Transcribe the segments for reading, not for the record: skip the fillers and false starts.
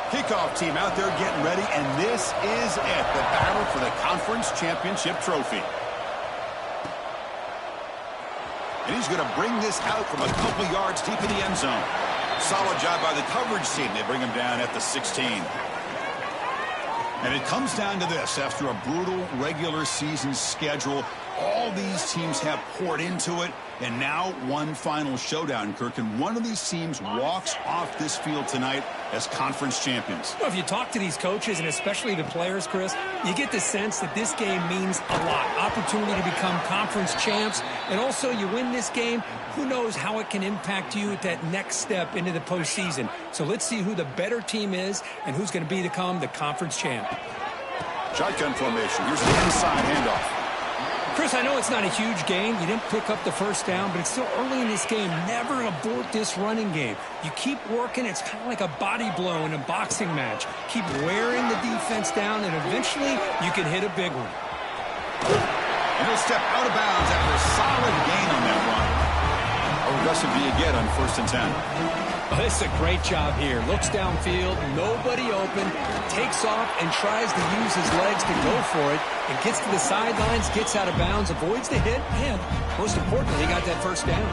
Kickoff team out there getting ready, and this is it, the battle for the conference championship trophy. And he's going to bring this out from a couple yards deep in the end zone. Solid job by the coverage team. They bring him down at the 16. And it comes down to this. After a brutal regular season schedule, all these teams have poured into it, and now one final showdown, Kirk. And one of these teams walks off this field tonight as conference champions. Well, if you talk to these coaches, and especially the players, Chris, you get the sense that this game means a lot. Opportunity to become conference champs, and also you win this game, who knows how it can impact you at that next step into the postseason. So let's see who the better team is and who's going to become the conference champ. Shotgun formation. Here's the inside handoff. Chris, I know it's not a huge gain. You didn't pick up the first down, but it's still early in this game. Never abort this running game. You keep working. It's kind of like a body blow in a boxing match. Keep wearing the defense down, and eventually you can hit a big one. And he'll step out of bounds after a solid gain on that run. How aggressive do you get on 1st and 10? Oh, this is a great job here. Looks downfield, nobody open, takes off and tries to use his legs to go for it, and gets to the sidelines, gets out of bounds, avoids the hit, and most importantly, he got that first down.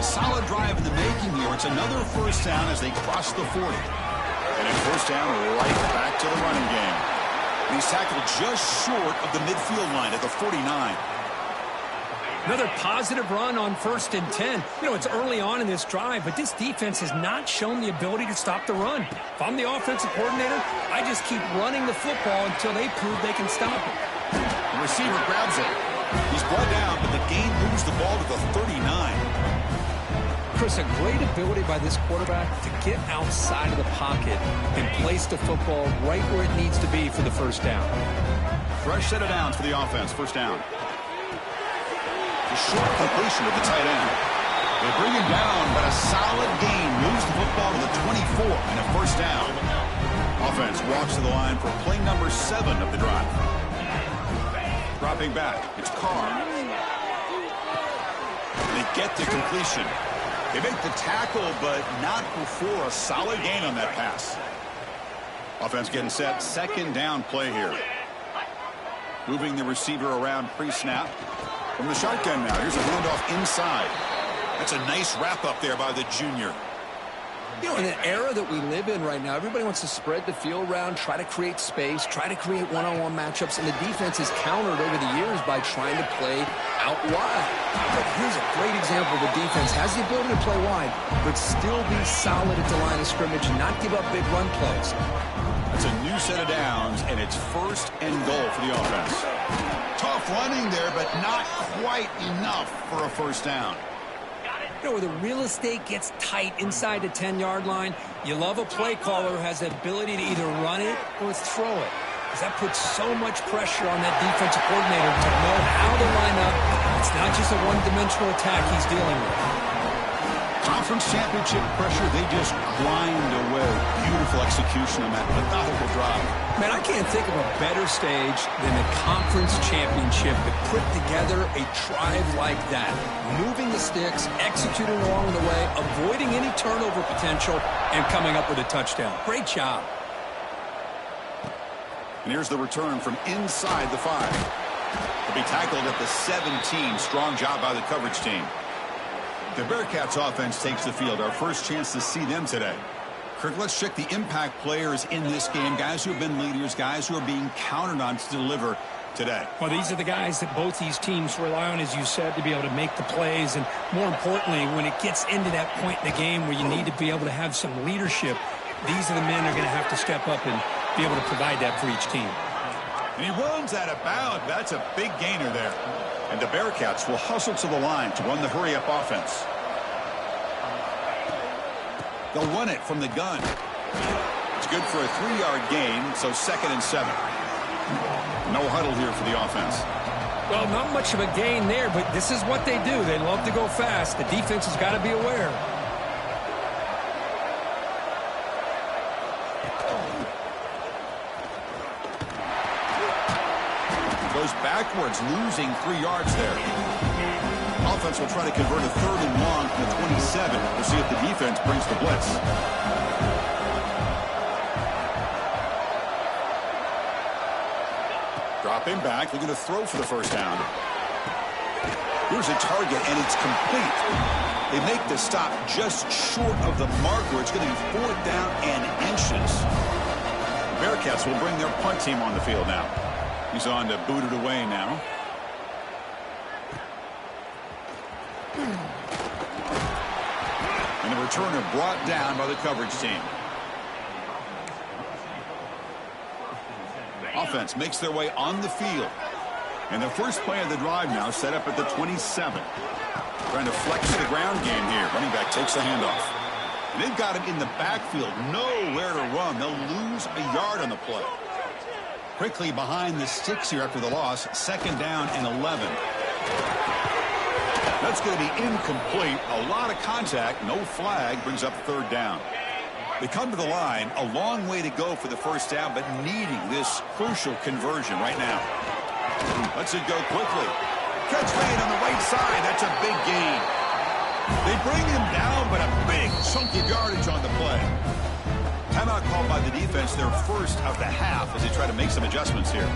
A solid drive in the making here. It's another first down as they cross the 40. And a first down right back to the running game. And he's tackled just short of the midfield line at the 49. Another positive run on 1st and 10. You know, it's early on in this drive, but this defense has not shown the ability to stop the run. If I'm the offensive coordinator, I just keep running the football until they prove they can stop it. The receiver grabs it. He's brought down, but the gain moves the ball to the 39. Chris, a great ability by this quarterback to get outside of the pocket and place the football right where it needs to be for the first down. Fresh set of downs for the offense. First down. A short completion of the tight end. They bring him down, but a solid gain moves the football to the 24 and a first down. Offense walks to the line for play number 7 of the drive. Dropping back, it's Carr. They get the completion. They make the tackle, but not before a solid gain on that pass. Offense getting set, 2nd down play here. Moving the receiver around pre-snap. From the shotgun now, here's a handoff inside. That's a nice wrap up there by the junior. You know, in an era that we live in right now, everybody wants to spread the field around, try to create space, try to create one-on-one matchups, and the defense is countered over the years by trying to play out wide. But here's a great example. The defense has the ability to play wide, but still be solid at the line of scrimmage and not give up big run plays. That's a new set of downs, and it's 1st and goal for the offense. Tough running there, but not quite enough for a first down. You know, where the real estate gets tight inside the 10-yard line, you love a play caller who has the ability to either run it or throw it. Because that puts so much pressure on that defensive coordinator to know how to line up. It's not just a one-dimensional attack he's dealing with. Conference championship pressure, they just grind away. Beautiful execution on that methodical drive. Man, I can't think of a better stage than the conference championship to put together a drive like that. Moving the sticks, executing along the way, avoiding any turnover potential, and coming up with a touchdown. Great job. And here's the return from inside the 5. He'll be tackled at the 17. Strong job by the coverage team. The Bearcats offense takes the field. Our first chance to see them today. Kirk, let's check the impact players in this game. Guys who have been leaders, guys who are being counted on to deliver today. Well, these are the guys that both these teams rely on, as you said, to be able to make the plays. And more importantly, when it gets into that point in the game where you need to be able to have some leadership, these are the men who are going to have to step up and be able to provide that for each team. And he runs out of bounds. That's a big gainer there. And the Bearcats will hustle to the line to run the hurry-up offense. They'll run it from the gun. It's good for a 3-yard gain, so 2nd and 7. No huddle here for the offense. Well, not much of a gain there, but this is what they do. They love to go fast. The defense has got to be aware. Goes backwards, losing 3 yards there. Offense will try to convert a 3rd and long from the 27. We'll see if the defense brings the blitz. Drop him back. They're going to throw for the first down. Here's a target, and it's complete. They make the stop just short of the mark where it's going to be 4th down and inches. The Bearcats will bring their punt team on the field now. He's on to boot it away now. And the returner brought down by the coverage team. Offense makes their way on the field. And the first play of the drive now set up at the 27. Trying to flex the ground game here. Running back takes the handoff. And they've got him in the backfield. Nowhere to run. They'll lose a yard on the play. Quickly behind the sticks here after the loss. 2nd down and 11. That's going to be incomplete. A lot of contact. No flag. Brings up 3rd down. They come to the line. A long way to go for the first down, but needing this crucial conversion right now. Lets it go quickly. Catch made on the right side. That's a big gain. They bring him down, but a big chunk of yardage on the play. Timeout called by the defense, their first of the half, as they try to make some adjustments here.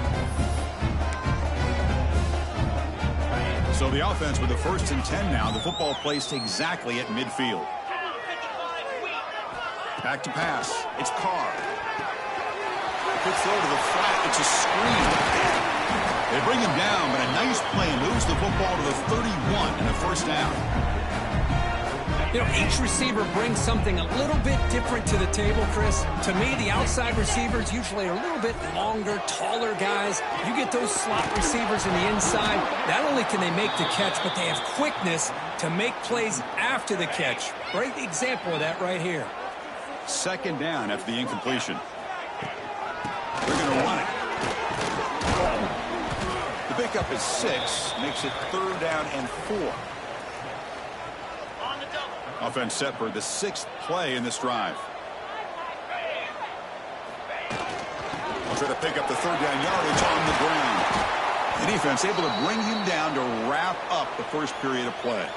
So the offense with the 1st and 10 now. The football placed exactly at midfield. Back to pass. It's Carr. Quick throw to the flat. It's a screen. They bring him down, but a nice play moves the football to the 31 and a first down. You know, each receiver brings something a little bit different to the table, Chris. To me, the outside receivers usually are a little bit longer, taller guys. You get those slot receivers in the inside, not only can they make the catch, but they have quickness to make plays after the catch. Great example of that right here. 2nd down after the incompletion. They're going to run it. The pickup is 6, makes it 3rd down and 4. Offense set for the 6th play in this drive. We'll try to pick up the 3rd down yardage on the ground. The defense able to bring him down to wrap up the first period of play.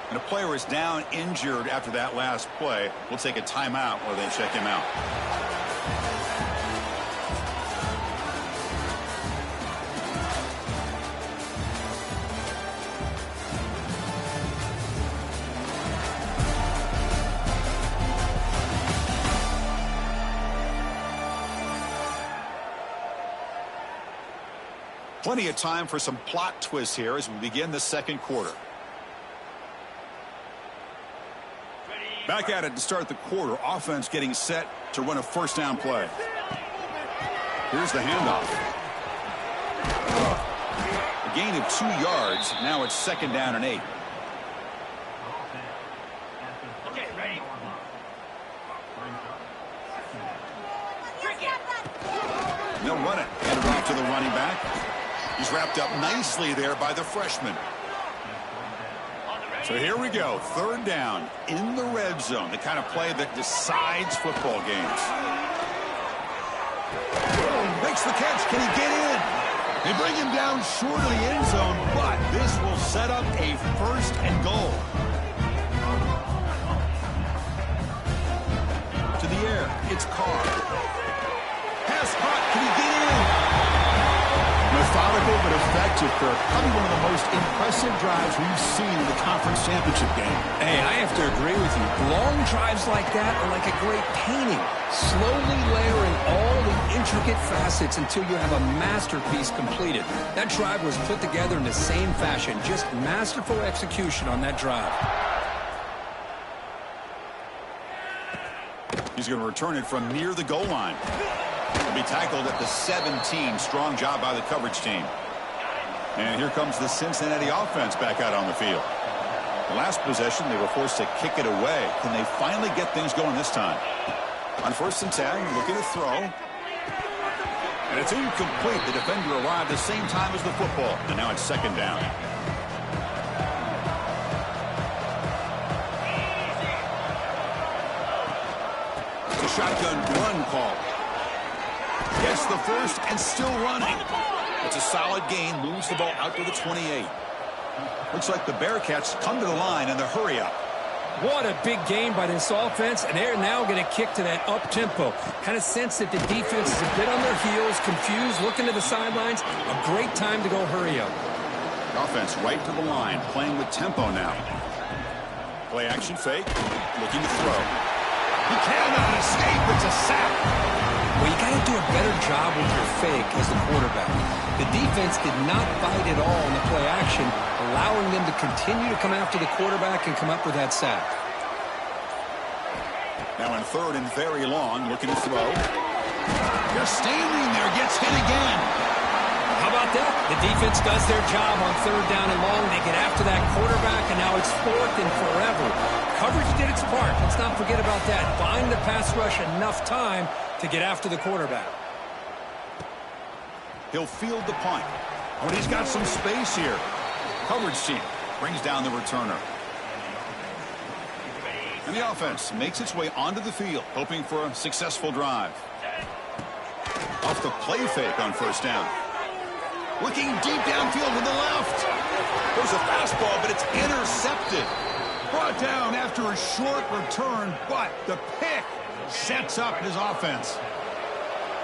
And a player is down injured after that last play. We'll take a timeout while they check him out. Plenty of time for some plot twists here as we begin the 2nd quarter. Back at it to start the quarter. Offense getting set to run a first down play. Here's the handoff. A gain of 2 yards. Now it's 2nd down and 8. Okay, ready? They'll run it. Handed off to the running back. He's wrapped up nicely there by the freshman. So here we go. 3rd down in the red zone. The kind of play that decides football games. Makes the catch. Can he get in? They bring him down short of the end zone, but this will set up a 1st and goal. To the air. It's Carr. Pass caught. Can he get in? Methodical but effective for probably one of the most impressive drives we've seen in the conference championship game. Hey, I have to agree with you. Long drives like that are like a great painting. Slowly layering all the intricate facets until you have a masterpiece completed. That drive was put together in the same fashion. Just masterful execution on that drive. He's going to return it from near the goal line. He'll be tackled at the 17. Strong job by the coverage team. And here comes the Cincinnati offense back out on the field. The last possession, they were forced to kick it away. Can they finally get things going this time? On 1st and 10, looking to throw. And it's incomplete. The defender arrived the same time as the football. And now it's 2nd down. It's a shotgun run call. Gets the first and still running. It's a solid gain. Moves the ball out to the 28. Looks like the Bearcats come to the line in the hurry up. What a big game by this offense, and they're now going to kick to that up-tempo. Kind of sense that the defense is a bit on their heels, confused, looking to the sidelines. A great time to go hurry up. Offense right to the line, playing with tempo now. Play action fake, looking to throw. He cannot escape. It's a sack. Well, you got to do a better job with your fake as the quarterback. The defense did not bite at all in the play action, allowing them to continue to come after the quarterback and come up with that sack. Now in third and very long, looking to throw. They're standing there, gets hit again. How about that? The defense does their job on third down and long. They get after that quarterback, and now it's fourth and forever. Coverage did its part. Let's not forget about that. Buying the pass rush enough time to get after the quarterback. He'll field the punt. But he's got some space here. Coverage team brings down the returner. And the offense makes its way onto the field, hoping for a successful drive. Off the play fake on first down. Looking deep downfield to the left. There's a fastball, but it's intercepted. Brought down after a short return, but the pick sets up his offense.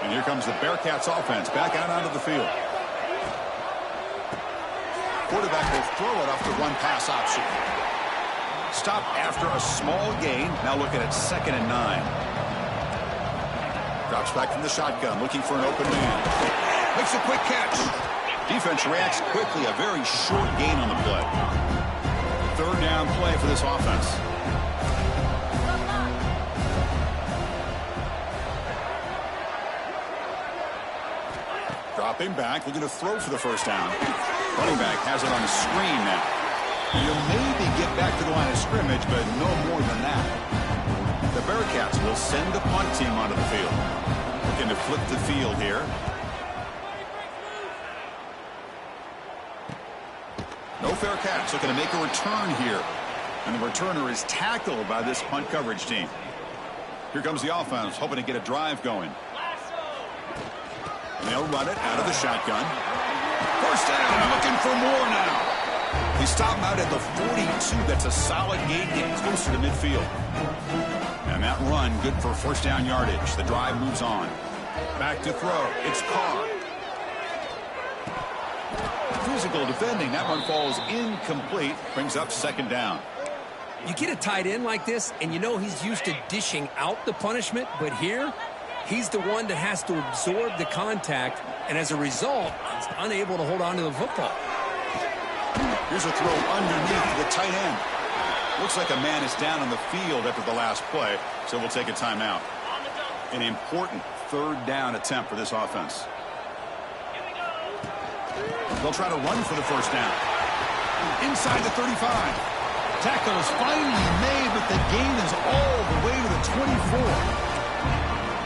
And here comes the Bearcats offense back out onto the field. Quarterback will throw it off the run pass option. Stop after a small gain. Now looking at 2nd and 9. Drops back from the shotgun, looking for an open man. Makes a quick catch. Defense reacts quickly. A very short gain on the play. Third down play for this offense. Dropping back, looking to throw for the first down. Running back has it on the screen now. You maybe get back to the line of scrimmage, but no more than that. The Bearcats will send the punt team onto the field. Looking to flip the field here. No fair catch, looking to make a return here. And the returner is tackled by this punt coverage team. Here comes the offense, hoping to get a drive going. And they'll run it out of the shotgun. First down, looking for more now. They stop him out at the 42. That's a solid gain, getting closer to midfield. And that run, good for first down yardage. The drive moves on. Back to throw. It's Carr. Physical defending. That one falls incomplete. Brings up 2nd down. You get a tight end like this, and you know he's used to dishing out the punishment, but here, he's the one that has to absorb the contact, and as a result, he's unable to hold on to the football. Here's a throw underneath the tight end. Looks like a man is down on the field after the last play, so we'll take a timeout. An important third down attempt for this offense. They'll try to run for the first down. Inside the 35. Tackle is finally made, but the gain is all the way to the 24.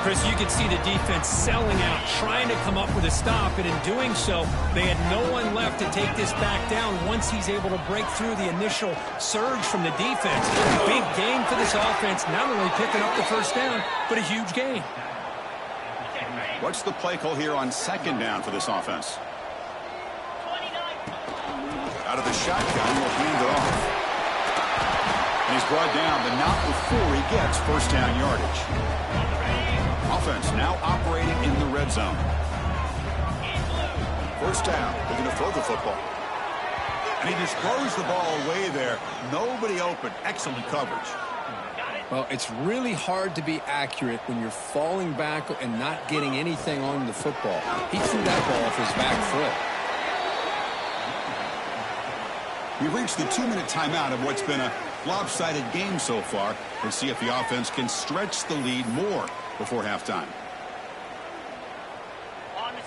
Chris, you can see the defense selling out, trying to come up with a stop, and in doing so, they had no one left to take this back down once he's able to break through the initial surge from the defense. Big gain for this offense, not only picking up the first down, but a huge gain. What's the play call here on 2nd down for this offense? Out of the shotgun, will hand it off. And he's brought down, but not before he gets first down yardage. Offense now operating in the red zone. First down, looking to throw the football. And he just throws the ball away there. Nobody open. Excellent coverage. Well, it's really hard to be accurate when you're falling back and not getting anything on the football. He threw that ball off his back foot. We reached the 2-minute timeout of what's been a lopsided game so far. Let's see if the offense can stretch the lead more before halftime.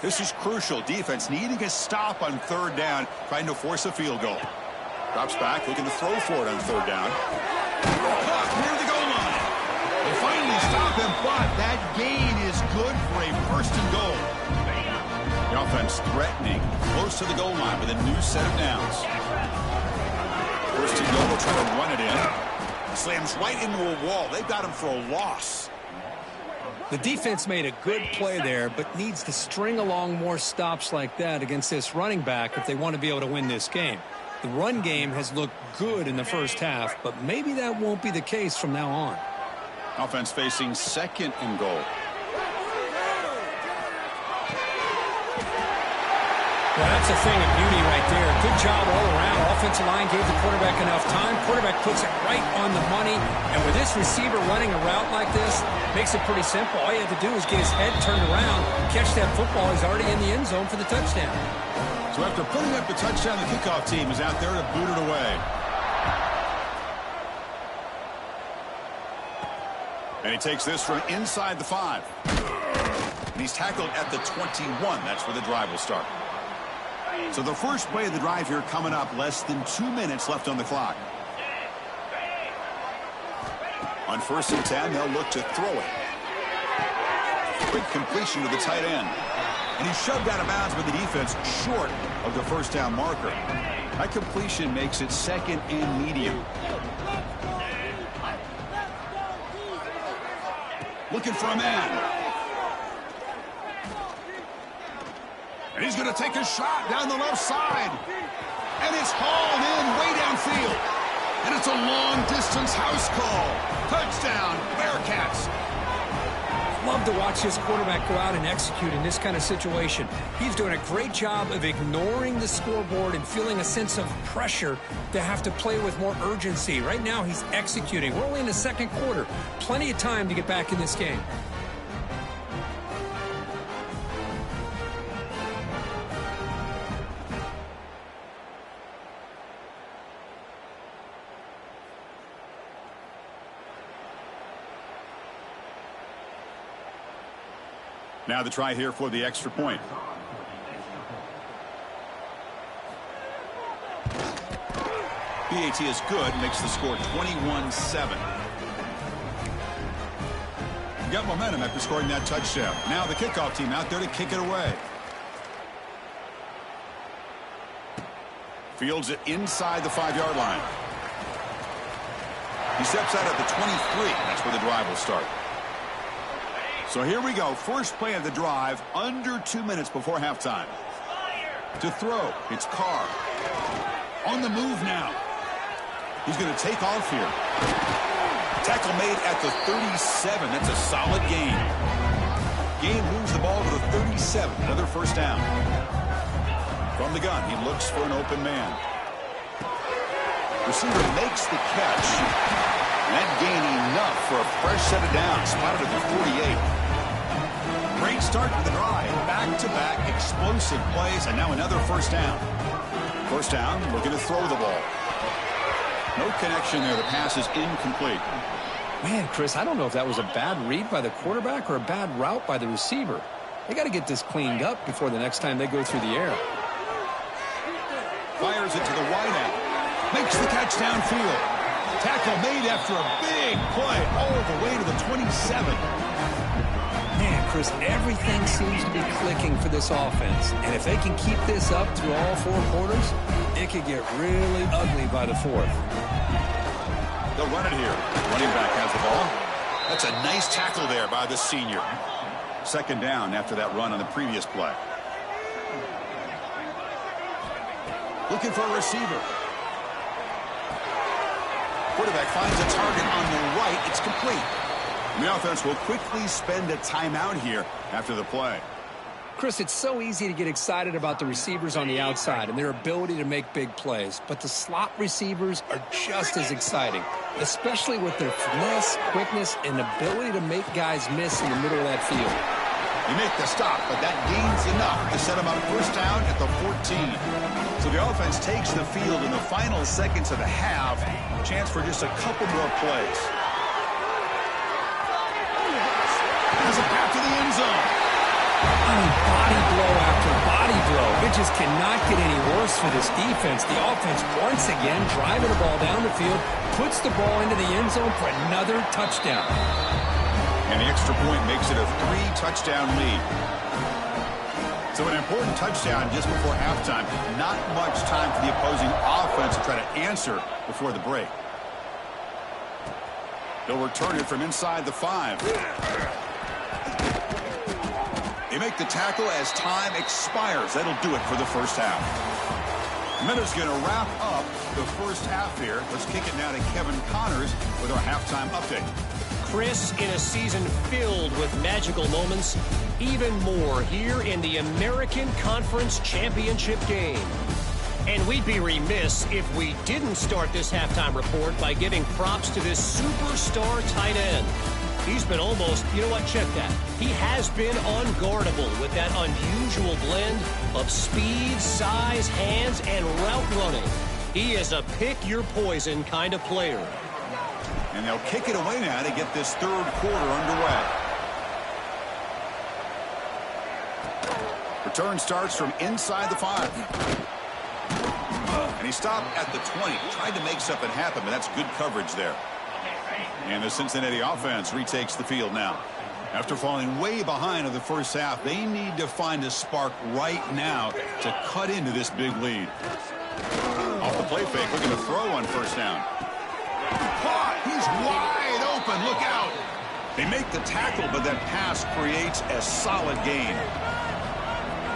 This is crucial. Defense needing a stop on third down, trying to force a field goal. Drops back, looking to throw for it on third down. Caught near the goal line. They finally stop him, but that gain is good for a first and goal. The offense threatening, close to the goal line with a new set of downs. First and goal, will try to run it in. Slams right into a wall. They've got him for a loss. The defense made a good play there, but needs to string along more stops like that against this running back if they want to be able to win this game. The run game has looked good in the first half, but maybe that won't be the case from now on. Offense facing second and goal. Well, that's a thing of beauty right there. Good job all around. Offensive line gave the quarterback enough time. Quarterback puts it right on the money. And with this receiver running a route like this, makes it pretty simple. All you have to do is get his head turned around, catch that football. He's already in the end zone for the touchdown. So after putting up the touchdown, the kickoff team is out there to boot it away. And he takes this from inside the 5. And he's tackled at the 21. That's where the drive will start. So the first play of the drive here coming up, less than 2 minutes left on the clock. On 1st and 10, they'll look to throw it. Quick completion to the tight end. And he's shoved out of bounds by the defense short of the first down marker. That completion makes it 2nd and medium. Looking for a man. And he's going to take a shot down the left side. And it's hauled in way downfield. And it's a long-distance house call. Touchdown, Bearcats. Love to watch this quarterback go out and execute in this kind of situation. He's doing a great job of ignoring the scoreboard and feeling a sense of pressure to have to play with more urgency. Right now, he's executing. We're only in the second quarter. Plenty of time to get back in this game. Now the try here for the extra point. PAT is good, makes the score 21-7. Got momentum after scoring that touchdown. Now the kickoff team out there to kick it away. Fields it inside the 5-yard line. He steps out at the 23. That's where the drive will start. So here we go. First play of the drive, under 2 minutes before halftime. To throw, it's Carr. On the move now. He's going to take off here. Tackle made at the 37. That's a solid gain. Gain moves the ball to the 37. Another first down. From the gun, he looks for an open man. Receiver makes the catch. And that gain enough for a fresh set of downs. Spotted at the 48. Great start to the drive. Back-to-back explosive plays, and now another first down. First down, looking to throw the ball. No connection there. The pass is incomplete. Man, Chris, I don't know if that was a bad read by the quarterback or a bad route by the receiver. They got to get this cleaned up before the next time they go through the air. Fires it to the wideout. Makes the catch downfield. Tackle made after a big play all the way to the 27. Man, Chris, everything seems to be clicking for this offense. And if they can keep this up through all 4 quarters, it could get really ugly by the 4th. They'll run it here. Running back has the ball. That's a nice tackle there by the senior. Second down after that run on the previous play. Looking for a receiver. Quarterback finds a target on the right. It's complete. And the offense will quickly spend a timeout here after the play. Chris, it's so easy to get excited about the receivers on the outside and their ability to make big plays. But the slot receivers are just as exciting, especially with their finesse, quickness, and ability to make guys miss in the middle of that field. They make the stop, but that gains enough to set them up first down at the 14. So the offense takes the field in the final seconds of the half. Chance for just a couple more plays. Has a path to the end zone. I mean, body blow after body blow. It just cannot get any worse for this defense. The offense, once again, driving the ball down the field, puts the ball into the end zone for another touchdown. And the extra point makes it a 3-touchdown lead. So an important touchdown just before halftime. Not much time for the opposing offense to try to answer before the break. They'll return it from inside the 5. They make the tackle as time expires. That'll do it for the first half. Minute's going to wrap up the first half here. Let's kick it now to Kevin Connors with our halftime update. Chris, in a season filled with magical moments, even more here in the American Conference Championship game. And we'd be remiss if we didn't start this halftime report by giving props to this superstar tight end. He's been almost, you know what, check that. He has been unguardable with that unusual blend of speed, size, hands, and route running. He is a pick-your-poison kind of player. And they'll kick it away now to get this third quarter underway. Return starts from inside the 5. And he stopped at the 20. Tried to make something happen, but that's good coverage there. And the Cincinnati offense retakes the field now. After falling way behind in the first half, they need to find a spark right now to cut into this big lead. Off the play fake, looking to throw on first down. Caught! He's wide open. Look out! They make the tackle, but that pass creates a solid gain.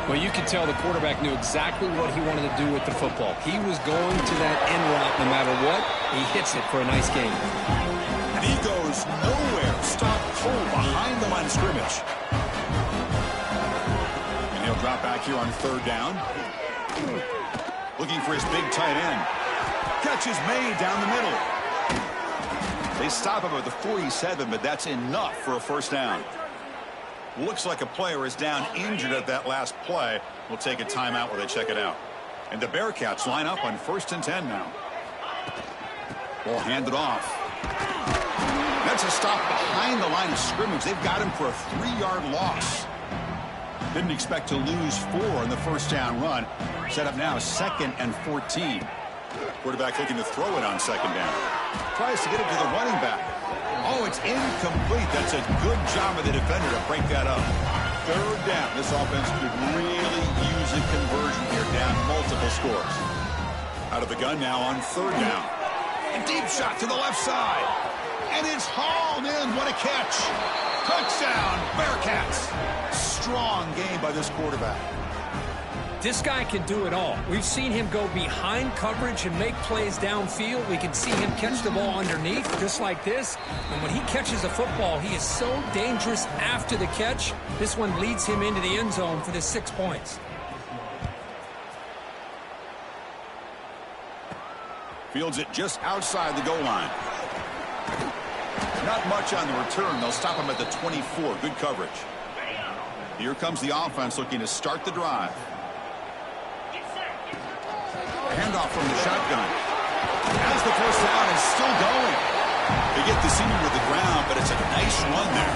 Well, you could tell the quarterback knew exactly what he wanted to do with the football. He was going to that end route no matter what. He hits it for a nice gain. And he goes nowhere. Stopped cold behind the line of scrimmage. And he'll drop back here on third down. Looking for his big tight end. Catch is made down the middle. They stop him at the 47, but that's enough for a first down. Looks like a player is down injured at that last play. We'll take a timeout while they check it out. And the Bearcats line up on 1st and 10 now. Ball handed off. That's a stop behind the line of scrimmage. They've got him for a 3-yard loss. Didn't expect to lose 4 on the first down run. Set up now 2nd and 14. Quarterback looking to throw it on second down. Tries to get it to the running back. Oh, it's incomplete. That's a good job of the defender to break that up. Third down. This offense could really use a conversion here, down multiple scores. Out of the gun now on third down. A deep shot to the left side. And it's hauled in. What a catch. Touchdown, Bearcats. Strong game by this quarterback. This guy can do it all. We've seen him go behind coverage and make plays downfield. We can see him catch the ball underneath, just like this. And when he catches a football, he is so dangerous after the catch. This one leads him into the end zone for the 6 points. Fields it just outside the goal line. Not much on the return. They'll stop him at the 24. Good coverage. Here comes the offense looking to start the drive. Handoff from the shotgun. As the first down is still going. They get the senior to the ground, but it's a nice run there.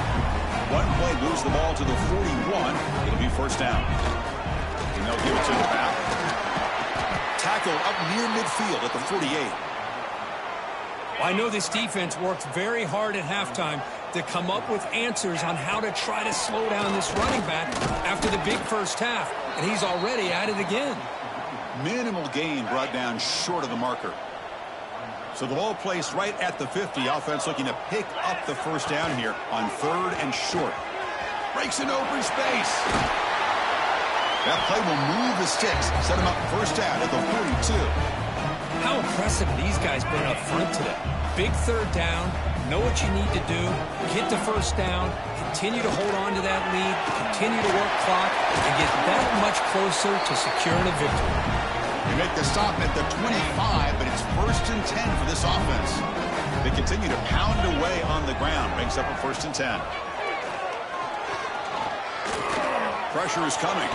One play moves the ball to the 41. It'll be first down. And they'll give it to the back. Tackle up near midfield at the 48. I know this defense worked very hard at halftime to come up with answers on how to try to slow down this running back after the big first half, and he's already at it again. Minimal gain brought down short of the marker. So the ball placed right at the 50. Offense looking to pick up the first down here on third and short. Breaks an open space. That play will move the sticks. Set him up first down at the 42. How impressive these guys been up front today. Big third down. Know what you need to do. Get the first down. Continue to hold on to that lead. Continue to work clock and get that much closer to securing a victory. They make the stop at the 25, but it's 1st and 10 for this offense. They continue to pound away on the ground. Makes up a 1st and 10. Pressure is coming.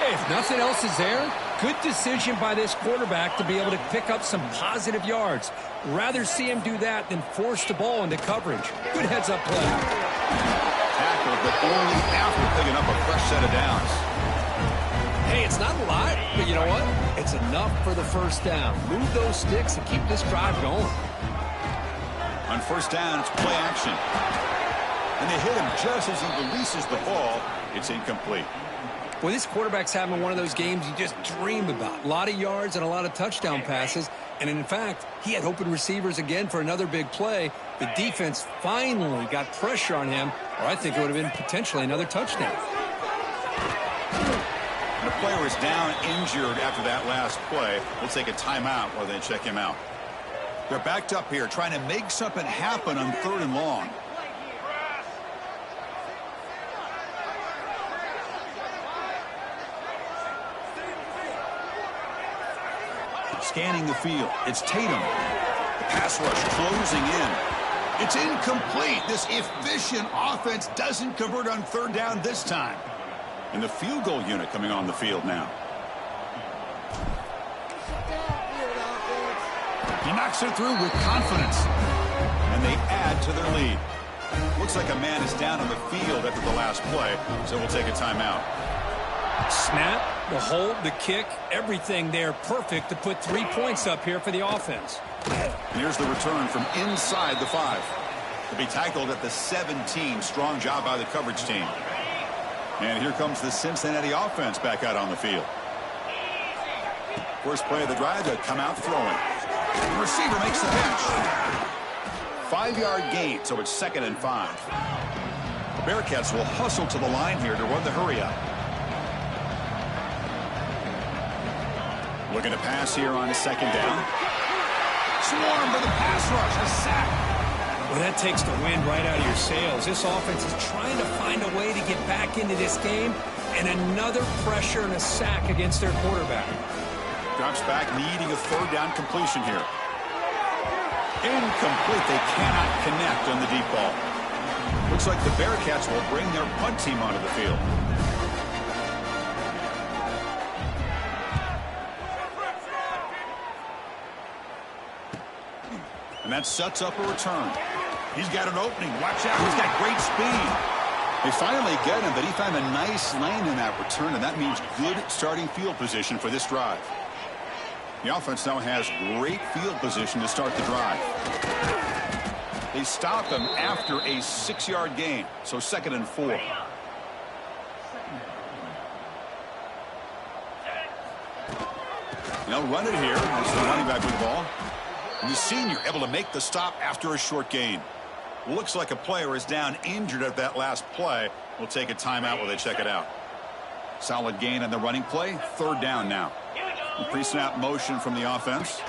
Hey, if nothing else is there, good decision by this quarterback to be able to pick up some positive yards. Rather see him do that than force the ball into coverage. Good heads-up play. Tackle, but only after picking up a fresh set of downs. Hey, it's not a lot, but you know what? It's enough for the first down. Move those sticks and keep this drive going. On first down, it's play action. And they hit him just as he releases the ball. It's incomplete. Well, this quarterback's having one of those games you just dream about. A lot of yards and a lot of touchdown passes. And in fact, he had open receivers again for another big play. The defense finally got pressure on him, or I think it would have been potentially another touchdown. And a player is down injured after that last play. We'll take a timeout while they check him out. They're backed up here trying to make something happen on 3rd and long. Scanning the field. It's Tatum. The pass rush closing in. It's incomplete. This efficient offense doesn't convert on 3rd down this time. And the field goal unit coming on the field now. He knocks it through with confidence. And they add to their lead. Looks like a man is down on the field after the last play, so we'll take a timeout. Snap, the hold, the kick, everything there perfect to put 3 points up here for the offense. Here's the return from inside the 5. To be tackled at the 17. Strong job by the coverage team. And here comes the Cincinnati offense back out on the field. First play of the drive, to come out throwing. The receiver makes the catch. 5-yard gain, so it's 2nd and 5. The Bearcats will hustle to the line here to run the hurry up. Looking to pass here on 2nd down. Swarm with a pass rush, a sack. Well, that takes the wind right out of your sails. This offense is trying to find a way to get back into this game, and another pressure and a sack against their quarterback. Drops back, needing a 3rd down completion here. Incomplete. They cannot connect on the deep ball. Looks like the Bearcats will bring their punt team onto the field. And that sets up a return. He's got an opening. Watch out. He's got great speed. They finally get him, but he found a nice lane in that return, and that means good starting field position for this drive. The offense now has great field position to start the drive. They stop him after a 6-yard gain, so 2nd and 4. They'll run it here. There's the running back with the ball. And the senior able to make the stop after a short gain. Looks like a player is down injured at that last play. We'll take a timeout while they check it out. Solid gain on the running play. 3rd down now. Pre-snap motion from the offense.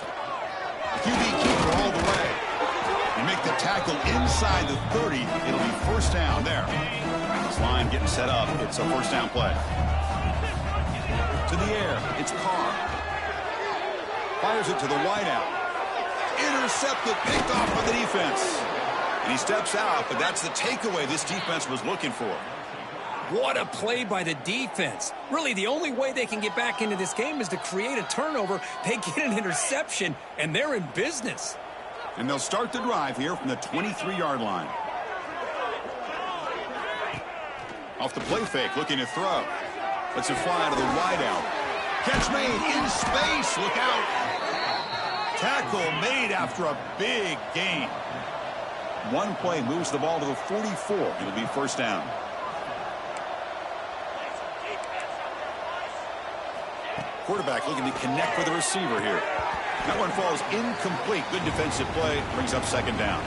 QB keeper all the way. You make the tackle inside the 30. It'll be 1st down there. This line getting set up. It's a 1st down play. To the air. It's Carr. Fires it to the wideout. Intercepted. Picked off by the defense. And he steps out, but that's the takeaway this defense was looking for. What a play by the defense. Really, the only way they can get back into this game is to create a turnover. They get an interception, and they're in business. And they'll start the drive here from the 23-yard line. Off the play fake, looking to throw. Lets it fly to the wideout. Catch made in space. Look out. Tackle made after a big gain. One play moves the ball to the 44. It'll be 1st down. Quarterback looking to connect with the receiver here. That one falls incomplete. Good defensive play. Brings up 2nd down.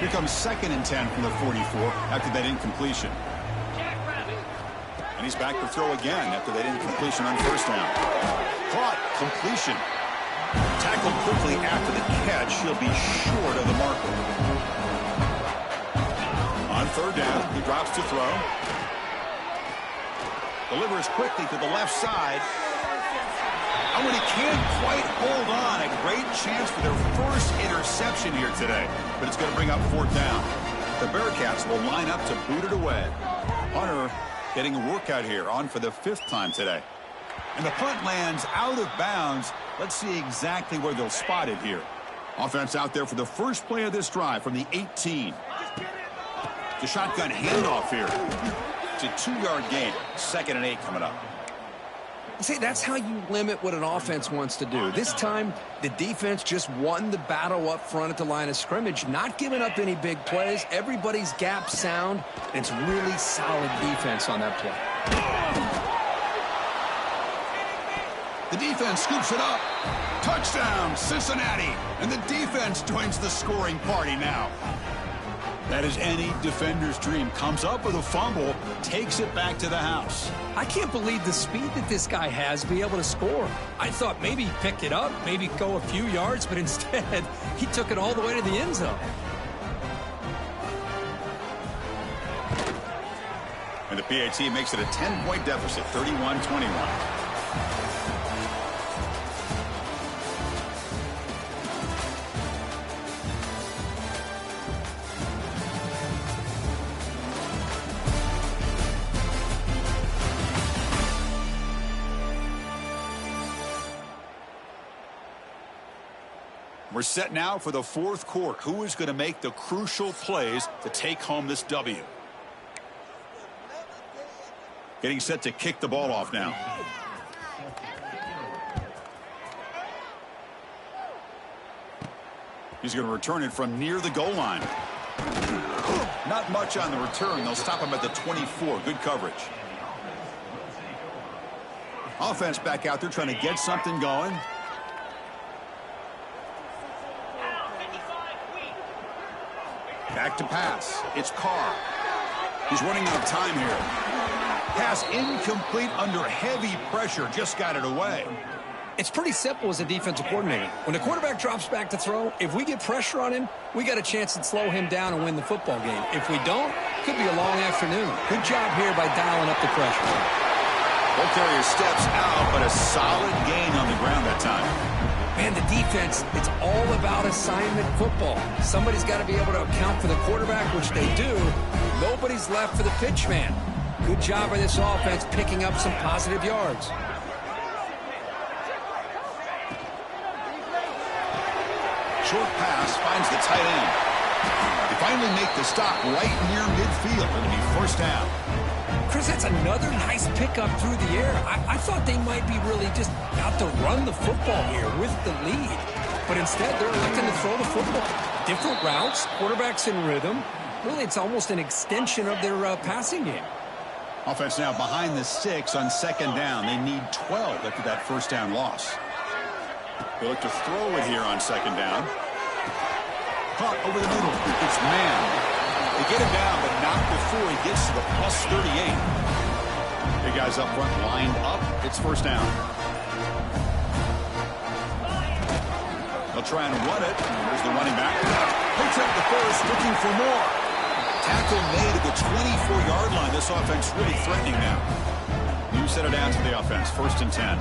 Here comes 2nd and 10 from the 44 after that incompletion. And he's back to throw again after that incompletion on 1st down. Caught. Completion. Tackled quickly after the catch. He'll be short of the marker. On 3rd down, he drops to throw. Delivers quickly to the left side. Oh, and he can't quite hold on. A great chance for their first interception here today. But it's going to bring up 4th down. The Bearcats will line up to boot it away. Hunter getting a workout here, on for the 5th time today. And the punt lands out of bounds. Let's see exactly where they'll spot it here. Offense out there for the first play of this drive from the 18. The shotgun handoff here. It's a 2-yard gain. 2nd and 8 coming up. See, that's how you limit what an offense wants to do. This time, the defense just won the battle up front at the line of scrimmage, not giving up any big plays. Everybody's gap sound. It's really solid defense on that play. The defense scoops it up. Touchdown, Cincinnati. And the defense joins the scoring party now. That is any defender's dream. Comes up with a fumble, takes it back to the house. I can't believe the speed that this guy has to be able to score. I thought maybe he'd pick it up, maybe go a few yards, but instead he took it all the way to the end zone. And the PAT makes it a 10-point deficit, 31-21. We're set now for the fourth quarter. Who is going to make the crucial plays to take home this W? Getting set to kick the ball off now. He's going to return it from near the goal line. Not much on the return. They'll stop him at the 24. Good coverage. Offense back out there trying to get something going. Back to pass. It's Carr. He's running out of time here. Pass incomplete under heavy pressure. Just got it away. It's pretty simple as a defensive coordinator. When the quarterback drops back to throw, if we get pressure on him, we got a chance to slow him down and win the football game. If we don't, it could be a long afternoon. Good job here by dialing up the pressure. Ball carrier steps out, but a solid gain on the ground that time. Man, the defense, it's all about assignment football. Somebody's got to be able to account for the quarterback, which they do. Nobody's left for the pitch man. Good job by this offense picking up some positive yards. Short pass finds the tight end. They finally make the stop right near midfield. It'll be first down. Chris, that's another nice pickup through the air. I thought they might be really just out to run the football here with the lead. But instead, they're looking to throw the football. Different routes, quarterbacks in rhythm. Really, it's almost an extension of their passing game. Offense now behind the 6 on second down. They need 12 after that first down loss. They look to throw it here on second down. Caught over the middle. It's man. They get him down, but not before he gets to the plus 38. Big guys up front lined up. It's first down. They'll try and run it. There's the running back. Picks up the first, looking for more. Tackle made at the 24-yard line. This offense really threatening now. New set it down to the offense. First and 10.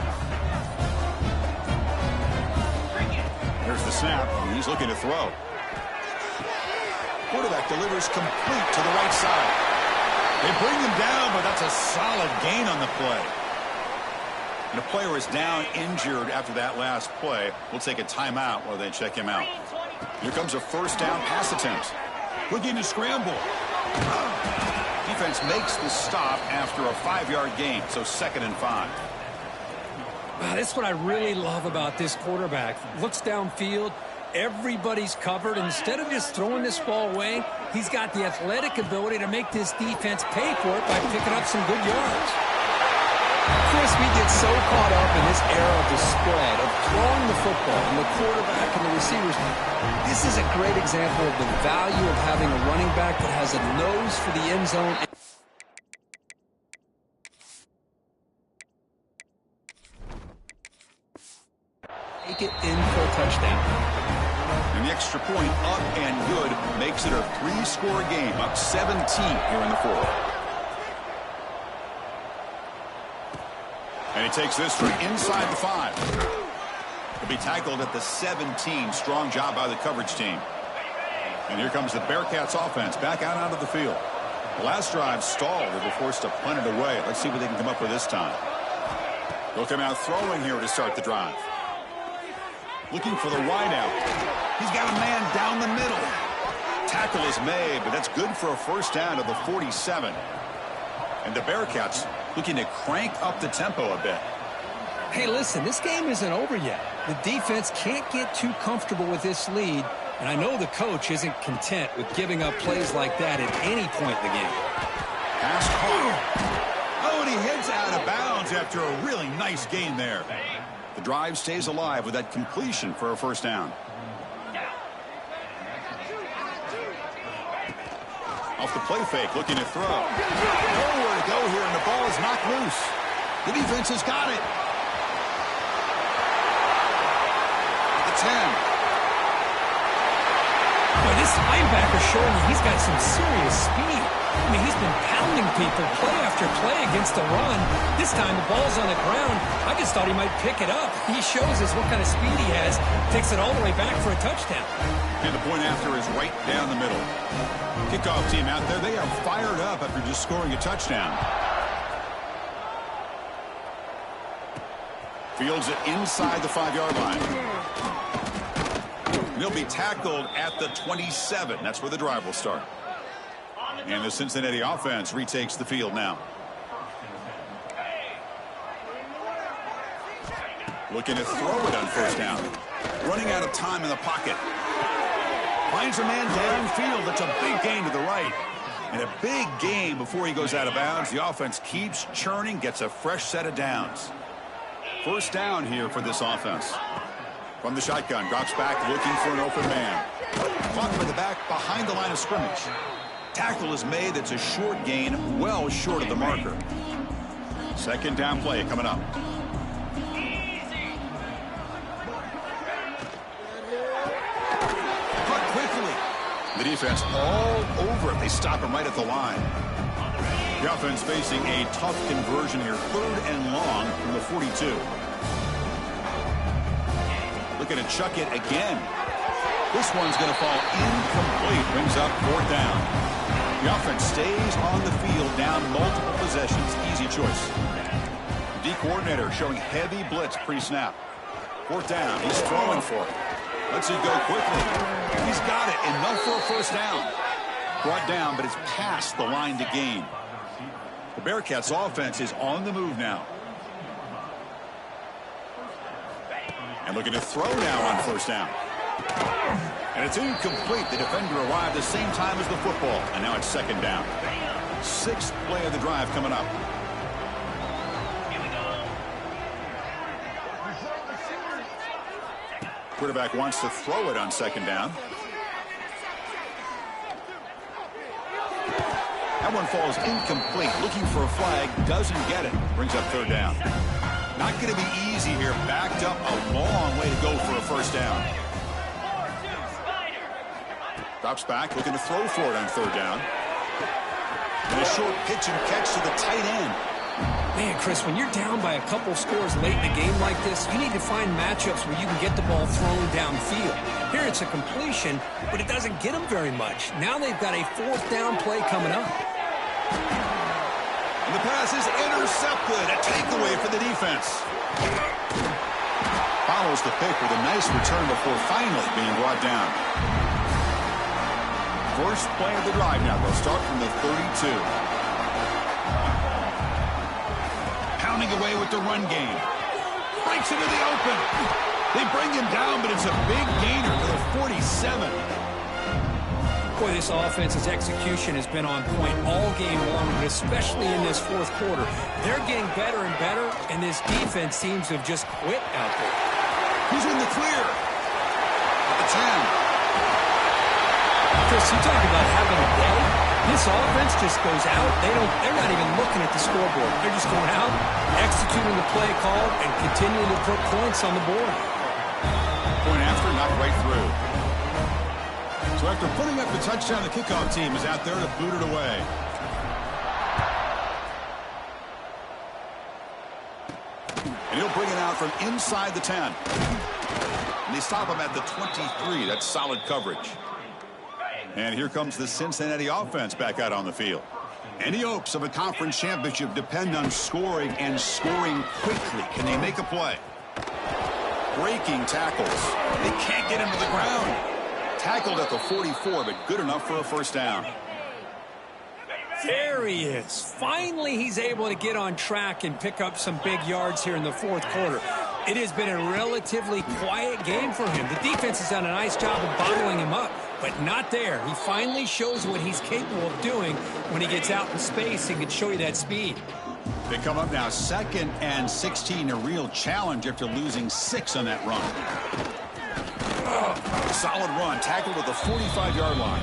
There's the snap. He's looking to throw. Quarterback delivers complete to the right side. They bring him down, but that's a solid gain on the play. And the player is down injured after that last play. We'll take a timeout while they check him out. Here comes a first down pass attempt. Looking to scramble. Defense makes the stop after a 5-yard gain, so second and 5. Wow, that's what I really love about this quarterback. Looks downfield. Everybody's covered. Instead of just throwing this ball away, he's got the athletic ability to make this defense pay for it by picking up some good yards. Chris, we get so caught up in this era of the spread, of throwing the football and the quarterback and the receivers. This is a great example of the value of having a running back that has a nose for the end zone. Take it in for a touchdown. And the extra point up and good makes it a 3-score game, up 17 here in the fourth. And he takes this from inside the 5. He'll be tackled at the 17. Strong job by the coverage team. And here comes the Bearcats offense back out onto the field. The last drive stalled. They were forced to punt it away. Let's see what they can come up with this time. They'll come out throwing here to start the drive. Looking for the wideout. He's got a man down the middle. Tackle is made, but that's good for a first down to the 47. And the Bearcats looking to crank up the tempo a bit. Hey, listen, this game isn't over yet. The defense can't get too comfortable with this lead, and I know the coach isn't content with giving up plays like that at any point in the game. Pass caught. Oh, and he heads out of bounds after a really nice gain there. The drive stays alive with that completion for a first down. Off the play fake, looking to throw. Nowhere to go here, and the ball is knocked loose. The defense has got it. The 10. Boy, this linebacker showing you he's got some serious speed. I mean, he's been pounding people play after play against the run. This time the ball's on the ground. I just thought he might pick it up. He shows us what kind of speed he has. Takes it all the way back for a touchdown. And the point after is right down the middle. Kickoff team out there, they are fired up after just scoring a touchdown. Fields it inside the 5-yard line. And he'll be tackled at the 27. That's where the drive will start. And the Cincinnati offense retakes the field now. Looking to throw it on first down. Running out of time in the pocket. Finds a man downfield. That's a big gain to the right. And a big gain before he goes out of bounds. The offense keeps churning, gets a fresh set of downs. First down here for this offense. From the shotgun, drops back looking for an open man. Caught by the back behind the line of scrimmage. Tackle is made. That's a short gain, well short of the marker. Second down play coming up. Cut quickly. The defense all over it. They stop him right at the line. The offense facing a tough conversion here. 3rd and long from the 42. Looking to chuck it again. This one's going to fall incomplete. Brings up 4th down. The offense stays on the field down multiple possessions. Easy choice. D coordinator showing heavy blitz pre-snap. 4th down. He's throwing for it. Lets it go quickly. He's got it. Enough for a first down. Brought down, but it's past the line to gain. The Bearcats offense is on the move now. And looking to throw now on first down. And it's incomplete. The defender arrived the same time as the football. And now it's 2nd down. 6th play of the drive coming up. Quarterback wants to throw it on 2nd down. That one falls incomplete. Looking for a flag. Doesn't get it. Brings up 3rd down. Not going to be easy here. Backed up a long way to go for a first down. Drops back, looking to throw for it on 3rd down. And a short pitch and catch to the tight end. Man, Chris, when you're down by a couple scores late in a game like this, you need to find matchups where you can get the ball thrown downfield. Here it's a completion, but it doesn't get them very much. Now they've got a 4th down play coming up. And the pass is intercepted. A takeaway for the defense. Follows the pick with a nice return before finally being brought down. First play of the drive now. They'll start from the 32. Pounding away with the run game. Breaks into the open. They bring him down, but it's a big gainer to the 47. Boy, this offense's execution has been on point all game long, but especially in this 4th quarter. They're getting better and better, and this defense seems to have just quit out there. He's in the clear. At the 10. Chris, you talk about having a day. This offense just goes out. They're not even looking at the scoreboard. They're just going out, executing the play call, and continuing to put points on the board. Point after, knocked right through. So after putting up the touchdown, the kickoff team is out there to boot it away. And he'll bring it out from inside the 10. And they stop him at the 23. That's solid coverage. And here comes the Cincinnati offense back out on the field. Any hopes of a conference championship depend on scoring and scoring quickly. Can they make a play? Breaking tackles. They can't get him to the ground. Tackled at the 44, but good enough for a first down. There he is. Finally, he's able to get on track and pick up some big yards here in the 4th quarter. It has been a relatively quiet game for him. The defense has done a nice job of bottling him up, but not there. He finally shows what he's capable of doing when he gets out in space and can show you that speed. They come up now 2nd and 16, a real challenge after losing 6 on that run. Solid run, tackled at the 45-yard line.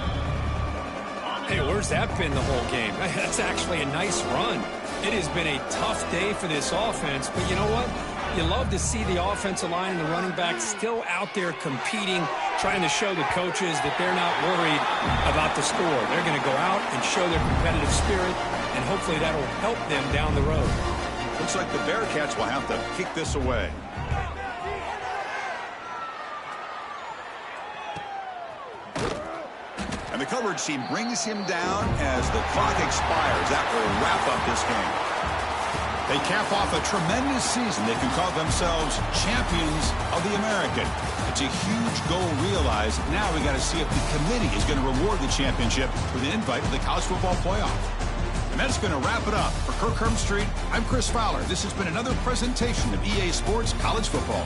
Hey, where's that been the whole game? That's actually a nice run. It has been a tough day for this offense, but you know what? You love to see the offensive line and the running back still out there competing, trying to show the coaches that they're not worried about the score. They're going to go out and show their competitive spirit, and hopefully that'll help them down the road. Looks like the Bearcats will have to kick this away. And the coverage team brings him down as the clock expires. That will wrap up this game. They cap off a tremendous season. They can call themselves champions of the American. It's a huge goal realized. Now we got to see if the committee is going to reward the championship with an invite to the college football playoff. And that's going to wrap it up. For Kirk Street, I'm Chris Fowler. This has been another presentation of EA Sports College Football.